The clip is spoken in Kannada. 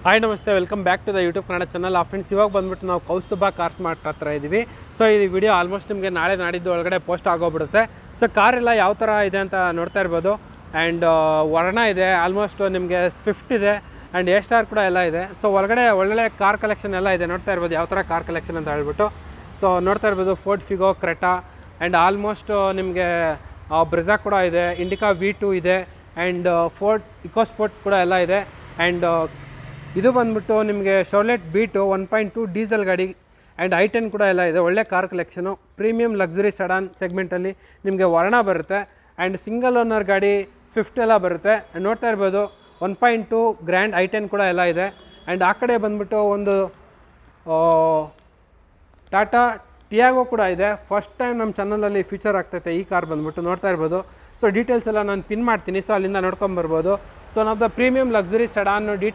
ಹಾಯ್ ನಮಸ್ತೆ, welcome back to the YouTube Kannada channel. Friends, ಇವಾಗ ಬಂದ್ಬಿಟ್ಟು ನಾವು ಕೌಸ್ತುಭ ಕಾರ್ಸ್ ಮಾರ್ಟ್ ಹತ್ರ ಇದ್ದೀವಿ. ಸೊ ಈ ವಿಡಿಯೋ ಆಲ್ಮೋಸ್ಟ್ ನಿಮಗೆ ನಾಳೆ ನಾಡಿದ್ದು ಒಳಗಡೆ ಪೋಸ್ಟ್ ಆಗೋಗ್ಬಿಡುತ್ತೆ. ಸೊ ಕಾರೆಲ್ಲ ಯಾವ ಥರ ಇದೆ ಅಂತ ನೋಡ್ತಾ ಇರ್ಬೋದು. ಆ್ಯಂಡ್ ವರ್ಣ ಇದೆ, ಆಲ್ಮೋಸ್ಟ್ ನಿಮಗೆ ಸ್ವಿಫ್ಟ್ ಇದೆ ಆ್ಯಂಡ್ ಎ ಸ್ಟಾರ್ ಕೂಡ ಎಲ್ಲ ಇದೆ. ಸೊ ಒಳಗಡೆ ಒಳ್ಳೆ ಕಾರ್ ಕಲೆಕ್ಷನ್ ಎಲ್ಲ ಇದೆ, ನೋಡ್ತಾ ಇರ್ಬೋದು ಯಾವ ಥರ ಕಾರ್ ಕಲೆಕ್ಷನ್ ಅಂತ ಹೇಳ್ಬಿಟ್ಟು. ಸೊ ನೋಡ್ತಾ ಇರ್ಬೋದು Ford Figo, Creta and almost ನಿಮಗೆ ಬ್ರೆಜಾ ಕೂಡ ಇದೆ, ಇಂಡಿಕಾ V2 ಇದೆ ಆ್ಯಂಡ್ ಫೋರ್ಡ್ ಇಕೋಸ್ಪೋರ್ಟ್ ಕೂಡ ಎಲ್ಲ ಇದೆ. ಆ್ಯಂಡ್ ಇದು ಬಂದ್ಬಿಟ್ಟು ನಿಮಗೆ ಶೋರ್ಲೆಟ್ ಬೀಟು 1.2 ಡೀಸೆಲ್ ಗಾಡಿ ಆ್ಯಂಡ್ I10 ಕೂಡ ಎಲ್ಲ ಇದೆ. ಒಳ್ಳೆ ಕಾರ್ ಕಲೆಕ್ಷನು, ಪ್ರೀಮಿಯಂ ಲಕ್ಸುರಿ ಸಡಾನ್ ಸೆಗ್ಮೆಂಟಲ್ಲಿ ನಿಮಗೆ ವರ್ಣ ಬರುತ್ತೆ. ಆ್ಯಂಡ್ ಸಿಂಗಲ್ ಓನರ್ ಗಾಡಿ ಸ್ವಿಫ್ಟ್ ಎಲ್ಲ ಬರುತ್ತೆ. ನೋಡ್ತಾ ಇರ್ಬೋದು 1.2 ಗ್ರ್ಯಾಂಡ್ I10 ಕೂಡ ಎಲ್ಲ ಇದೆ. ಆ್ಯಂಡ್ ಆ ಕಡೆ ಬಂದ್ಬಿಟ್ಟು ಒಂದು ಟಾಟಾ ಟಿಯಾಗೋ ಕೂಡ ಇದೆ. ಫಸ್ಟ್ ಟೈಮ್ ನಮ್ಮ ಚಾನಲಲ್ಲಿ ಫೀಚರ್ ಆಗ್ತೈತೆ ಈ ಕಾರ್ ಬಂದ್ಬಿಟ್ಟು, ನೋಡ್ತಾ ಇರ್ಬೋದು. ಸೊ ಡೀಟೇಲ್ಸ್ ಎಲ್ಲ ನಾನು ಪಿನ್ ಮಾಡ್ತೀನಿ, ಸೊ ಅಲ್ಲಿಂದ ನೋಡ್ಕೊಂಬರ್ಬೋದು. ಸೊ ನಾವು the premium luxury sedan detail